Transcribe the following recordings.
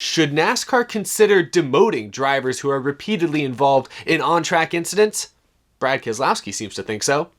Should NASCAR consider demoting drivers who are repeatedly involved in on-track incidents? Brad Keselowski seems to think so.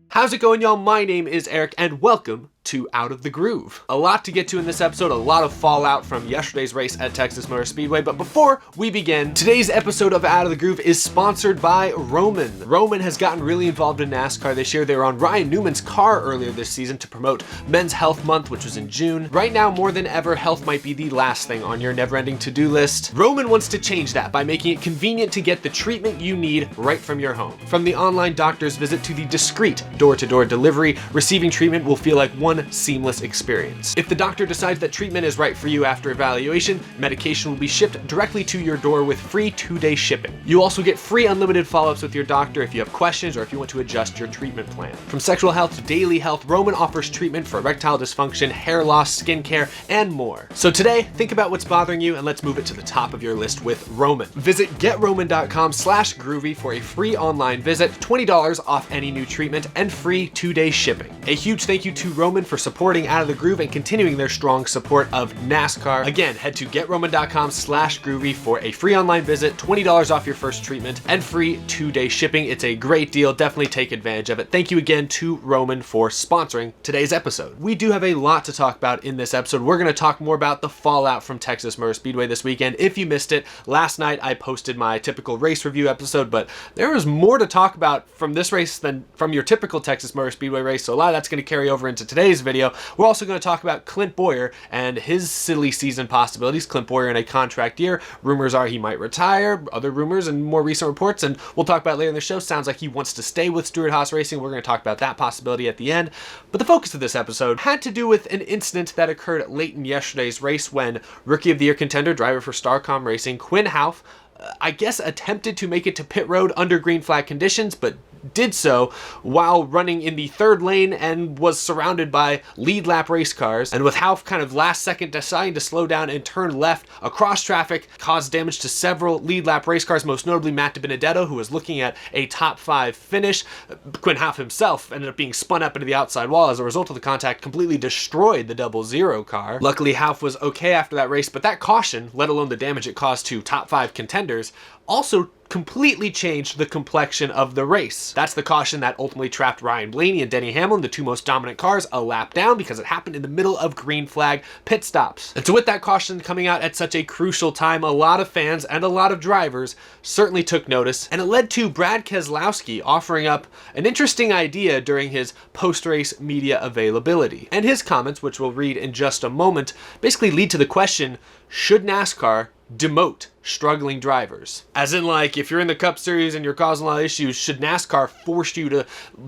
How's it going, y'all? My name is Eric, and welcome to Out of the Groove. A lot to get to in this episode, a lot of fallout from yesterday's race at Texas Motor Speedway, but before we begin, today's episode of Out of the Groove is sponsored by Roman. Roman has gotten really involved in NASCAR this year. They were on Ryan Newman's car earlier this season to promote Men's Health Month, which was in June. Right now, more than ever, health might be the last thing on your never-ending to-do list. Roman wants to change that by making it convenient to get the treatment you need right from your home. From the online doctor's visit to the discreet door-to-door delivery, receiving treatment will feel like one seamless experience. If the doctor decides that treatment is right for you after evaluation, medication will be shipped directly to your door with free 2-day shipping. You also get free unlimited follow-ups with your doctor if you have questions or if you want to adjust your treatment plan. From sexual health to daily health, Roman offers treatment for erectile dysfunction, hair loss, skincare, and more. So today, think about what's bothering you and let's move it to the top of your list with Roman. Visit GetRoman.com/groovy for a free online visit, $20 off any new treatment, and free 2-day shipping. A huge thank you to Roman for supporting Out of the Groove and continuing their strong support of NASCAR. Again, head to GetRoman.com/groovy for a free online visit, $20 off your first treatment, and free 2-day shipping. It's a great deal. Definitely take advantage of it. Thank you again to Roman for sponsoring today's episode. We do have a lot to talk about in this episode. We're going to talk more about the fallout from Texas Motor Speedway this weekend. If you missed it, last night I posted my typical race review episode, but there was more to talk about from this race than from your typical Texas Motor Speedway race, so a lot of that's going to carry over into today's video. We're also going to talk about Clint Bowyer and his silly season possibilities. Clint Bowyer in a contract year. Rumors are he might retire. Other rumors and more recent reports, and we'll talk about it later in the show. Sounds like he wants to stay with Stewart-Haas Racing. We're going to talk about that possibility at the end. But the focus of this episode had to do with an incident that occurred late in yesterday's race when Rookie of the Year contender, driver for Starcom Racing, Quinn Houff, I guess attempted to make it to pit road under green flag conditions, but did so while running in the third lane and was surrounded by lead lap race cars. And with Houff kind of last second deciding to slow down and turn left across traffic, caused damage to several lead lap race cars, most notably Matt DiBenedetto, who was looking at a top 5 finish. Quinn Houff himself ended up being spun up into the outside wall as a result of the contact, completely destroyed the 00 car. Luckily, Houff was okay after that race, but that caution, let alone the damage it caused to top 5 contenders, also completely changed the complexion of the race. That's the caution that ultimately trapped Ryan Blaney and Denny Hamlin, the two most dominant cars, a lap down because it happened in the middle of green flag pit stops. And so with that caution coming out at such a crucial time, a lot of fans and a lot of drivers certainly took notice, and it led to Brad Keselowski offering up an interesting idea during his post-race media availability. And his comments, which we'll read in just a moment, basically lead to the question, should NASCAR demote struggling drivers? As in, like, if you're in the Cup Series and you're causing a lot of issues, should NASCAR force you to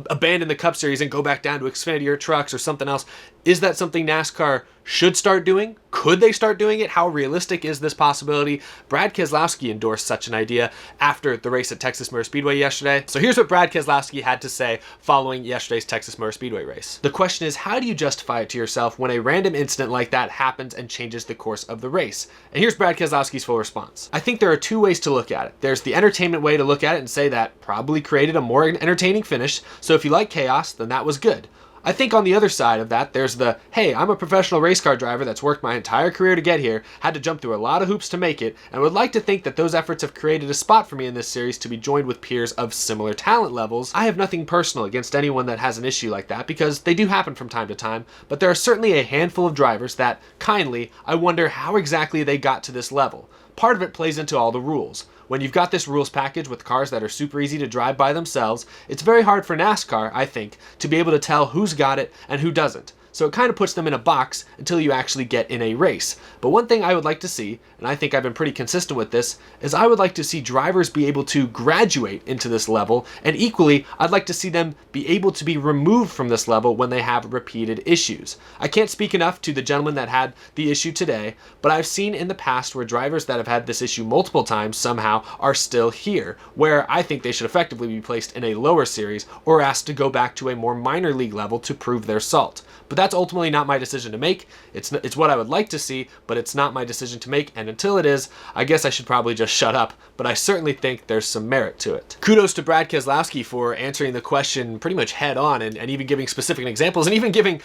abandon the Cup Series and go back down to Xfinity trucks or something else? Is that something NASCAR should start doing? Could they start doing it? How realistic is this possibility? Brad Keselowski endorsed such an idea after the race at Texas Motor Speedway yesterday. So here's what Brad Keselowski had to say following yesterday's Texas Motor Speedway race. The question is, how do you justify it to yourself when a random incident like that happens and changes the course of the race? And here's Brad Keselowski's full response. I think there are two ways to look at it. There's the entertainment way to look at it and say that probably created a more entertaining finish, so if you like chaos, then that was good. I think on the other side of that, there's the, hey, I'm a professional race car driver that's worked my entire career to get here, had to jump through a lot of hoops to make it, and would like to think that those efforts have created a spot for me in this series to be joined with peers of similar talent levels. I have nothing personal against anyone that has an issue like that, because they do happen from time to time, but there are certainly a handful of drivers that, kindly, I wonder how exactly they got to this level. Part of it plays into all the rules. When you've got this rules package with cars that are super easy to drive by themselves, it's very hard for NASCAR, I think, to be able to tell who's got it and who doesn't. So it kind of puts them in a box until you actually get in a race. But one thing I would like to see, and I think I've been pretty consistent with this, is I would like to see drivers be able to graduate into this level, and equally, I'd like to see them be able to be removed from this level when they have repeated issues. I can't speak enough to the gentleman that had the issue today, but I've seen in the past where drivers that have had this issue multiple times somehow are still here, where I think they should effectively be placed in a lower series or asked to go back to a more minor league level to prove their salt. But that's ultimately not my decision to make. It's what I would like to see, but it's not my decision to make, and until it is, I guess I should probably just shut up, but I certainly think there's some merit to it. Kudos to Brad Keselowski for answering the question pretty much head on, and even giving specific examples, and even giving,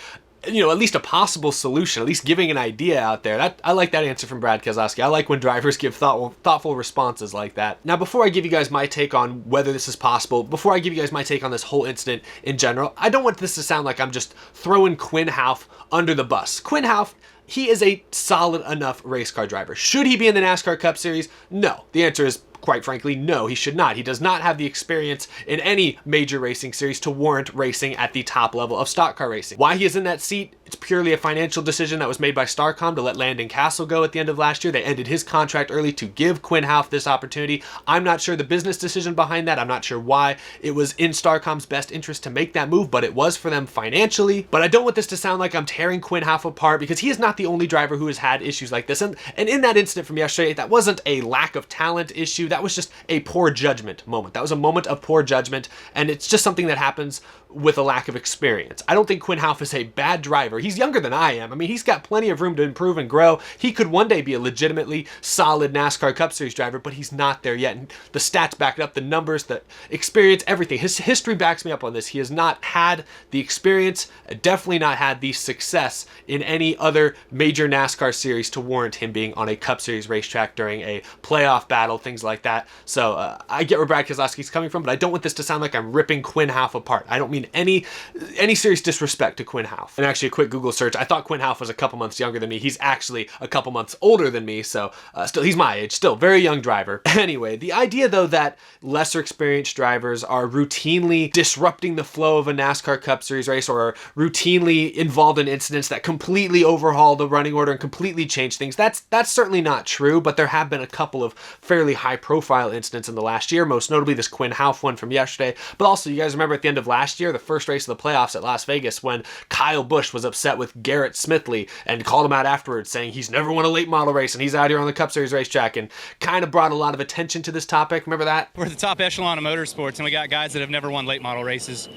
you know, at least a possible solution, at least giving an idea out there. I like that answer from Brad Keselowski. I like when drivers give thoughtful responses like that. Now, before I give you guys my take on whether this is possible, before I give you guys my take on this whole incident in general, I don't want this to sound like I'm just throwing Quin Houff under the bus. Quin Houff, he is a solid enough race car driver. Should he be in the NASCAR Cup Series? No. The answer is, quite frankly, no, he should not. He does not have the experience in any major racing series to warrant racing at the top level of stock car racing. Why he is in that seat, it's purely a financial decision that was made by Starcom to let Landon Castle go at the end of last year. They ended his contract early to give Quin Houff this opportunity. I'm not sure the business decision behind that. I'm not sure why it was in Starcom's best interest to make that move, but it was for them financially. But I don't want this to sound like I'm tearing Quin Houff apart, because he is not the only driver who has had issues like this. And in that incident from yesterday, that wasn't a lack of talent issue. That was just a poor judgment moment. That was a moment of poor judgment, and it's just something that happens with a lack of experience. I don't think Quin Houff is a bad driver. He's younger than I am. I mean, he's got plenty of room to improve and grow. He could one day be a legitimately solid NASCAR Cup Series driver, but he's not there yet. And the stats back it up, the numbers, the experience, everything. His history backs me up on this. He has not had the experience, definitely not had the success in any other major NASCAR series to warrant him being on a Cup Series racetrack during a playoff battle, things like that. So I get where Brad Keselowski's coming from, but I don't want this to sound like I'm ripping Quin Houff apart. I don't mean any serious disrespect to Quin Houff. And actually, a quick Google search, I thought Quin Houff was a couple months younger than me. He's actually a couple months older than me, so still, he's my age, still very young driver. Anyway, the idea though that lesser experienced drivers are routinely disrupting the flow of a NASCAR Cup Series race, or are routinely involved in incidents that completely overhaul the running order and completely change things, that's certainly not true, but there have been a couple of fairly high profile incidents in the last year, most notably this Quin Houff one from yesterday. But also, you guys remember at the end of last year, the first race of the playoffs at Las Vegas, when Kyle Busch was upset with Garrett Smithley and called him out afterwards, saying he's never won a late model race and he's out here on the Cup Series racetrack, and kind of brought a lot of attention to this topic. Remember that? We're the top echelon of motorsports, and we got guys that have never won late model races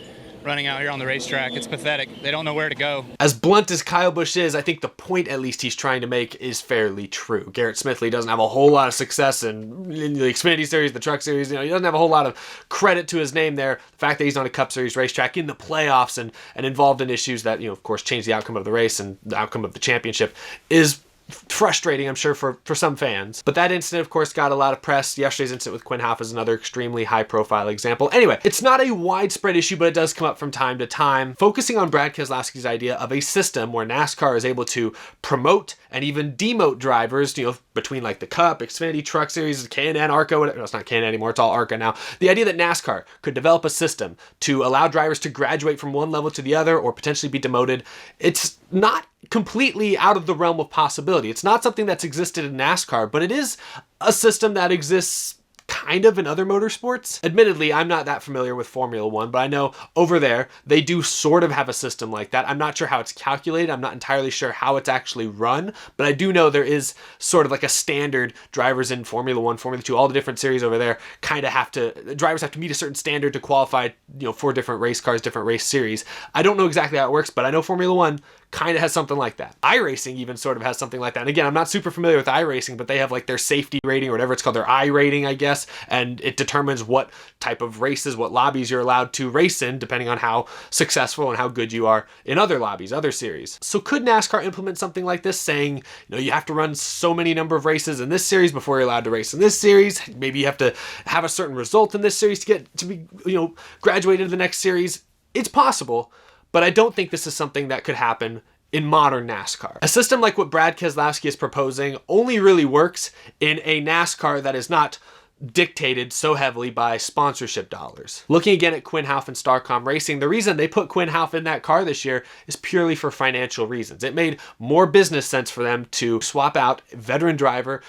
running out here on the racetrack. It's pathetic. They don't know where to go. As blunt as Kyle Busch is, I think the point at least he's trying to make is fairly true. Garrett Smithley doesn't have a whole lot of success in the Xfinity Series, the Truck Series. You know, he doesn't have a whole lot of credit to his name there. The fact that he's on a Cup Series racetrack in the playoffs and involved in issues that, you know, of course, change the outcome of the race and the outcome of the championship is frustrating, I'm sure, for some fans. But that incident, of course, got a lot of press. Yesterday's incident with Quin Houff is another extremely high-profile example. Anyway, it's not a widespread issue, but it does come up from time to time. Focusing on Brad Keselowski's idea of a system where NASCAR is able to promote and even demote drivers, you know, between like the Cup, Xfinity, Truck Series, K&N, ARCA, whatever. No, it's not K&N anymore, it's all ARCA now. The idea that NASCAR could develop a system to allow drivers to graduate from one level to the other or potentially be demoted, it's not completely out of the realm of possibility. It's not something that's existed in NASCAR, but it is a system that exists kind of in other motorsports. Admittedly, I'm not that familiar with Formula One, but I know over there, they do sort of have a system like that. I'm not sure how it's calculated. I'm not entirely sure how it's actually run, but I do know there is sort of like a standard. Drivers in Formula One, Formula Two, all the different series over there kind of drivers have to meet a certain standard to qualify, you know, for different race cars, different race series. I don't know exactly how it works, but I know Formula One kind of has something like that. iRacing even sort of has something like that. And again, I'm not super familiar with iRacing, but they have like their safety rating or whatever it's called, their I rating, I guess, and it determines what type of races, what lobbies you're allowed to race in, depending on how successful and how good you are in other lobbies, other series. So could NASCAR implement something like this, saying, you know, you have to run so many number of races in this series before you're allowed to race in this series. Maybe you have to have a certain result in this series to get to be, you know, graduated to the next series. It's possible, but I don't think this is something that could happen in modern NASCAR. A system like what Brad Keselowski is proposing only really works in a NASCAR that is not dictated so heavily by sponsorship dollars. Looking again at Quin Houff and Starcom Racing, the reason they put Quin Houff in that car this year is purely for financial reasons. It made more business sense for them to swap out veteran driver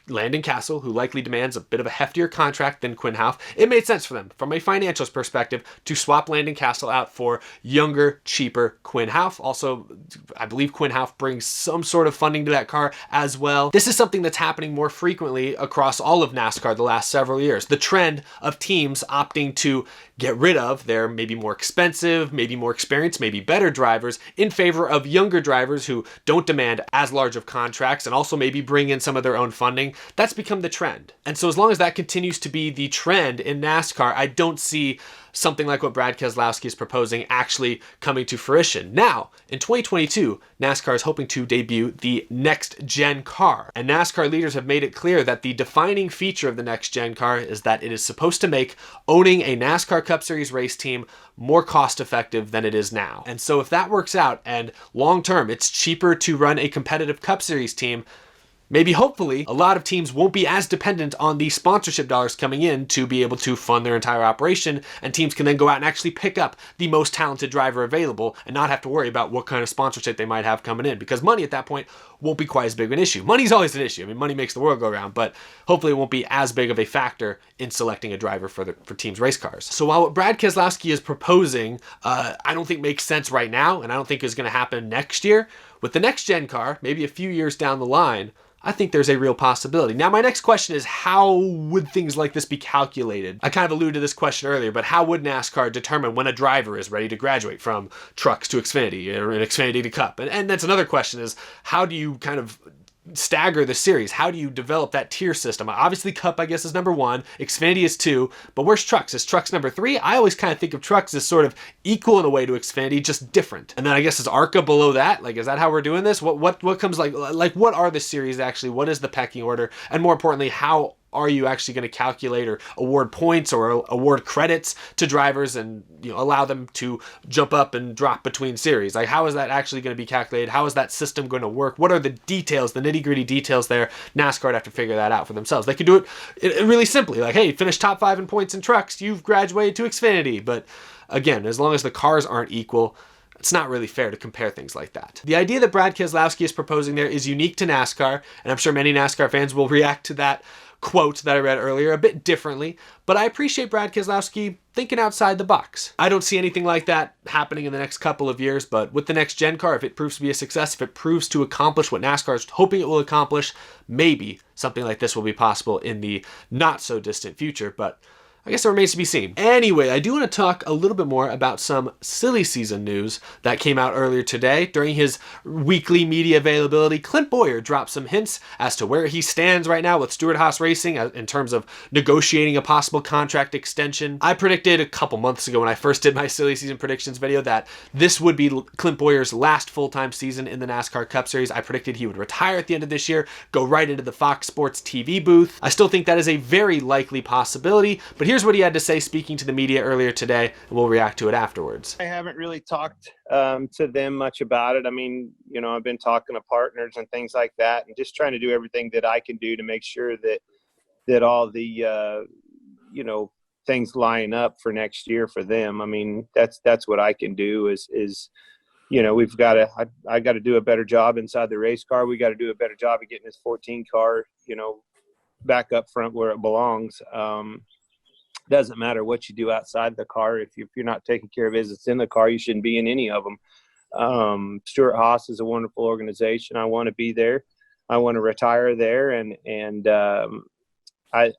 Landon Castle, who likely demands a bit of a heftier contract than Quin Houff. It made sense for them, from a financials perspective, to swap Landon Castle out for younger, cheaper Quin Houff. Also, I believe Quin Houff brings some sort of funding to that car as well. This is something that's happening more frequently across all of NASCAR the last last several years. The trend of teams opting to get rid of their maybe more expensive, maybe more experienced, maybe better drivers in favor of younger drivers who don't demand as large of contracts and also maybe bring in some of their own funding. That's become the trend. And so as long as that continues to be the trend in NASCAR, I don't see something like what Brad Keselowski is proposing actually coming to fruition. Now, in 2022, NASCAR is hoping to debut the next gen car. And NASCAR leaders have made it clear that the defining feature of the next gen car is that it is supposed to make owning a NASCAR Cup Series race team more cost effective than it is now. And so if that works out and long term it's cheaper to run a competitive Cup Series team, maybe hopefully a lot of teams won't be as dependent on the sponsorship dollars coming in to be able to fund their entire operation, and teams can then go out and actually pick up the most talented driver available and not have to worry about what kind of sponsorship they might have coming in, because money at that point won't be quite as big of an issue. Money's always an issue. I mean, money makes the world go round, but hopefully it won't be as big of a factor in selecting a driver for teams' race cars. So while what Brad Keselowski is proposing, I don't think makes sense right now, and I don't think is going to happen next year, with the next gen car, maybe a few years down the line, I think there's a real possibility. Now, my next question is, how would things like this be calculated? I kind of alluded to this question earlier, but how would NASCAR determine when a driver is ready to graduate from trucks to Xfinity or an Xfinity to Cup? And that's another question, is how do you kind of stagger the series? How do you develop that tier system? Obviously Cup, I guess, is number 1, Xfinity is 2, but where's Trucks? Is Trucks number 3? I always kind of think of Trucks as sort of equal in a way to Xfinity, just different. And then I guess is ARCA below that? Like, is that how we're doing this? What comes like what are the series actually? What is the pecking order? And more importantly, how are you actually going to calculate or award points or award credits to drivers and allow them to jump up and drop between series? Like, how is that actually going to be calculated? How is that system going to work? What are the details, the nitty-gritty details there? NASCAR would have to figure that out for themselves. They could do it really simply, like, hey, finish top 5 in points in trucks, you've graduated to Xfinity. But again, as long as the cars aren't equal, it's not really fair to compare things like that. The idea that Brad Keselowski is proposing there is unique to NASCAR, and I'm sure many NASCAR fans will react to that quote that I read earlier a bit differently, but I appreciate Brad Keselowski thinking outside the box. I don't see anything like that happening in the next couple of years, but with the next gen car, if it proves to be a success, if it proves to accomplish what NASCAR is hoping it will accomplish, maybe something like this will be possible in the not so distant future, but I guess it remains to be seen. Anyway, I do want to talk a little bit more about some silly season news that came out earlier today. During his weekly media availability, Clint Bowyer dropped some hints as to where he stands right now with Stewart-Haas Racing in terms of negotiating a possible contract extension. I predicted a couple months ago when I first did my silly season predictions video that this would be Clint Bowyer's last full-time season in the NASCAR Cup Series. I predicted he would retire at the end of this year, go right into the Fox Sports TV booth. I still think that is a very likely possibility, but here's what he had to say speaking to the media earlier today, and we'll react to it afterwards. I haven't really talked to them much about it. I mean, I've been talking to partners and things like that, and just trying to do everything that I can do to make sure that all the things line up for next year for them. I mean, that's what I can do is we've got to I got to do a better job inside the race car. We got to do a better job of getting this 14 car back up front where it belongs. Doesn't matter what you do outside the car. If you're not taking care of business in the car, you shouldn't be in any of them. Stewart-Haas is a wonderful organization. I want to be there. I want to retire there, and I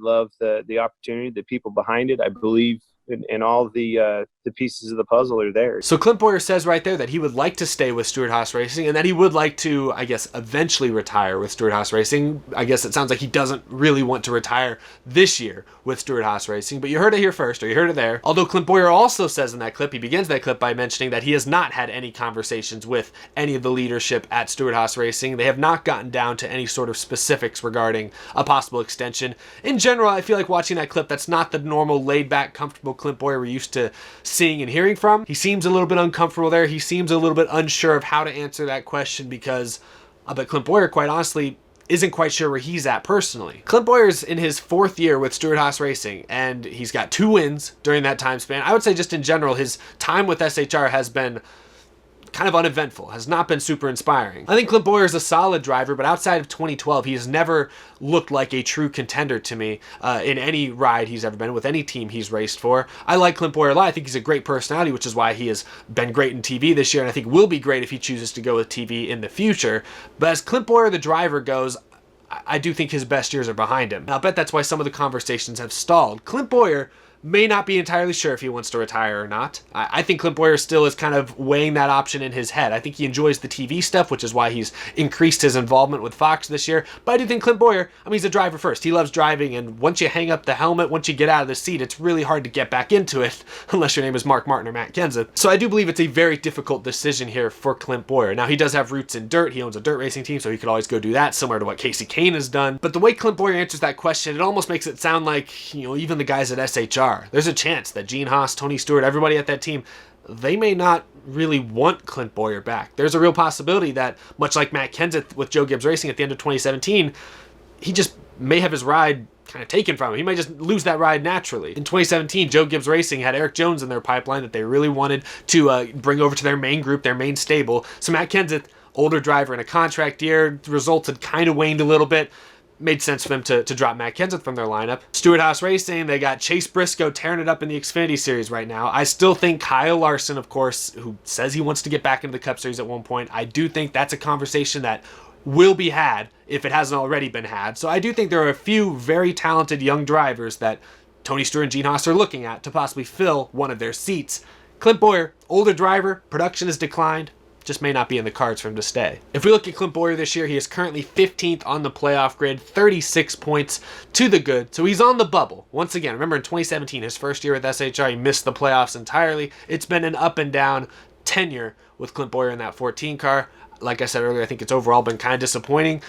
love the opportunity, the people behind it. I believe in all the pieces of the puzzle are there. So Clint Bowyer says right there that he would like to stay with Stewart-Haas Racing and that he would like to, I guess, eventually retire with Stewart-Haas Racing. I guess it sounds like he doesn't really want to retire this year with Stewart-Haas Racing, but you heard it here first, or you heard it there. Although Clint Bowyer also says in that clip, he begins that clip by mentioning that he has not had any conversations with any of the leadership at Stewart-Haas Racing. They have not gotten down to any sort of specifics regarding a possible extension. In general, I feel like watching that clip, that's not the normal laid-back, comfortable Clint Bowyer we're used to seeing and hearing from. He seems a little bit uncomfortable there. He seems a little bit unsure of how to answer that question because I bet Clint Bowyer, quite honestly, isn't quite sure where he's at personally. Clint Bowyer's in his 4th year with Stewart-Haas Racing, and he's got 2 wins during that time span. I would say just in general, his time with SHR has been kind of uneventful, has not been super inspiring. I think Clint Bowyer is a solid driver, but outside of 2012, he has never looked like a true contender to me in any ride he's ever been with, any team he's raced for. I like Clint Bowyer a lot. I think he's a great personality, which is why he has been great in TV this year, and I think will be great if he chooses to go with TV in the future. But as Clint Bowyer, the driver, goes, I do think his best years are behind him. I'll bet that's why some of the conversations have stalled. Clint Bowyer may not be entirely sure if he wants to retire or not. I think Clint Bowyer still is kind of weighing that option in his head. I think he enjoys the TV stuff, which is why he's increased his involvement with Fox this year. But I do think Clint Bowyer, he's a driver first. He loves driving, and once you hang up the helmet, once you get out of the seat, it's really hard to get back into it, unless your name is Mark Martin or Matt Kenseth. So I do believe it's a very difficult decision here for Clint Bowyer. Now, he does have roots in dirt. He owns a dirt racing team, so he could always go do that, similar to what Casey Kane has done. But the way Clint Bowyer answers that question, it almost makes it sound like, even the guys at SHR, there's a chance that Gene Haas, Tony Stewart, everybody at that team, they may not really want Clint Bowyer back. There's a real possibility that, much like Matt Kenseth with Joe Gibbs Racing at the end of 2017, he just may have his ride kind of taken from him. He might just lose that ride naturally. In 2017, Joe Gibbs Racing had Eric Jones in their pipeline that they really wanted to bring over to their main group, their main stable. So Matt Kenseth, older driver in a contract year, results had kind of waned a little bit. Made sense for them to drop Matt Kenseth from their lineup. Stewart Haas Racing, they got Chase Briscoe tearing it up in the Xfinity Series right now. I still think Kyle Larson, of course, who says he wants to get back into the Cup Series at one point, I do think that's a conversation that will be had if it hasn't already been had. So I do think there are a few very talented young drivers that Tony Stewart and Gene Haas are looking at to possibly fill one of their seats. Clint Bowyer, older driver, production has declined. Just may not be in the cards for him to stay. If we look at Clint Bowyer this year, he is currently 15th on the playoff grid, 36 points to the good. So he's on the bubble. Once again, remember in 2017, his first year with SHR, he missed the playoffs entirely. It's been an up and down tenure with Clint Bowyer in that 14 car. Like I said earlier, I think it's overall been kind of disappointing.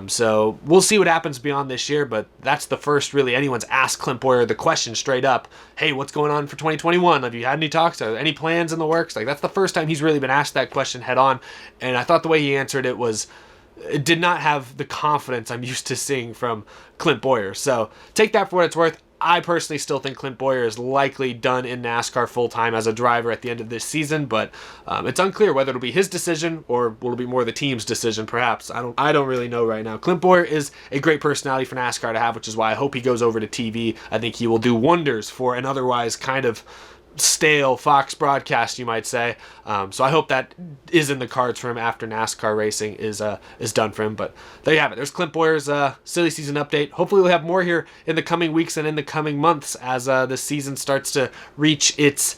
So we'll see what happens beyond this year, but that's the first really anyone's asked Clint Bowyer the question straight up. Hey, what's going on for 2021? Have you had any talks? Are there any plans in the works? That's the first time he's really been asked that question head on. And I thought the way he answered it did not have the confidence I'm used to seeing from Clint Bowyer. So take that for what it's worth. I personally still think Clint Bowyer is likely done in NASCAR full-time as a driver at the end of this season, but it's unclear whether it'll be his decision or will it be more the team's decision, perhaps. I don't really know right now. Clint Bowyer is a great personality for NASCAR to have, which is why I hope he goes over to TV. I think he will do wonders for an otherwise kind of stale Fox broadcast, you might say. So I hope that is in the cards for him after NASCAR racing is done for him. But there you have it. There's Clint Bowyer's silly season update. Hopefully we'll have more here in the coming weeks and in the coming months as the season starts to reach its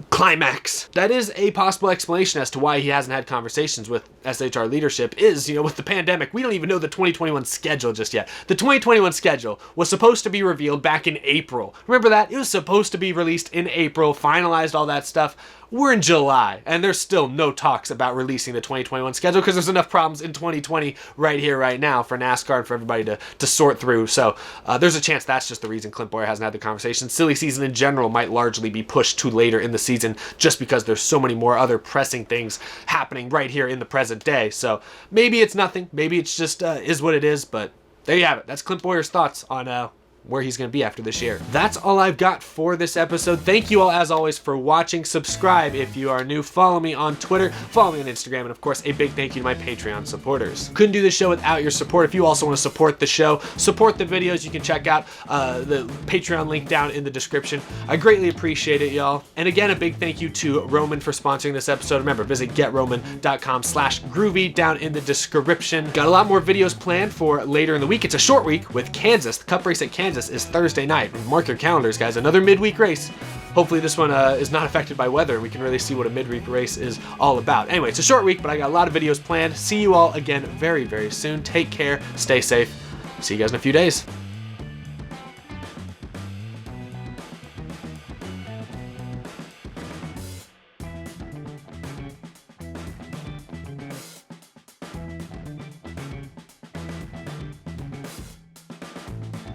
climax. That is a possible explanation as to why he hasn't had conversations with SHR leadership is, with the pandemic, we don't even know the 2021 schedule just yet. The 2021 schedule was supposed to be revealed back in April. Remember that? It was supposed to be released in April, finalized all that stuff. We're in July, and there's still no talks about releasing the 2021 schedule because there's enough problems in 2020 right here, right now for NASCAR and for everybody to sort through. So there's a chance that's just the reason Clint Bowyer hasn't had the conversation. Silly season in general might largely be pushed to later in the season just because there's so many more other pressing things happening right here in the present day. So maybe it's nothing. Maybe it's just is what it is. But there you have it. That's Clint Bowyer's thoughts on where he's going to be after this year. That's all I've got for this episode. Thank you all, as always, for watching. Subscribe if you are new. Follow me on Twitter. Follow me on Instagram. And, of course, a big thank you to my Patreon supporters. Couldn't do this show without your support. If you also want to support the show, support the videos, you can check out the Patreon link down in the description. I greatly appreciate it, y'all. And, again, a big thank you to Roman for sponsoring this episode. Remember, visit GetRoman.com/groovy down in the description. Got a lot more videos planned for later in the week. It's a short week with Kansas. The Cup race at Kansas is Thursday night. Mark your calendars, guys. Another midweek race. Hopefully this one is not affected by weather and we can really see what a midweek race is all about. Anyway, it's a short week, but I got a lot of videos planned. See you all again very, very soon. Take care. Stay safe. See you guys in a few days.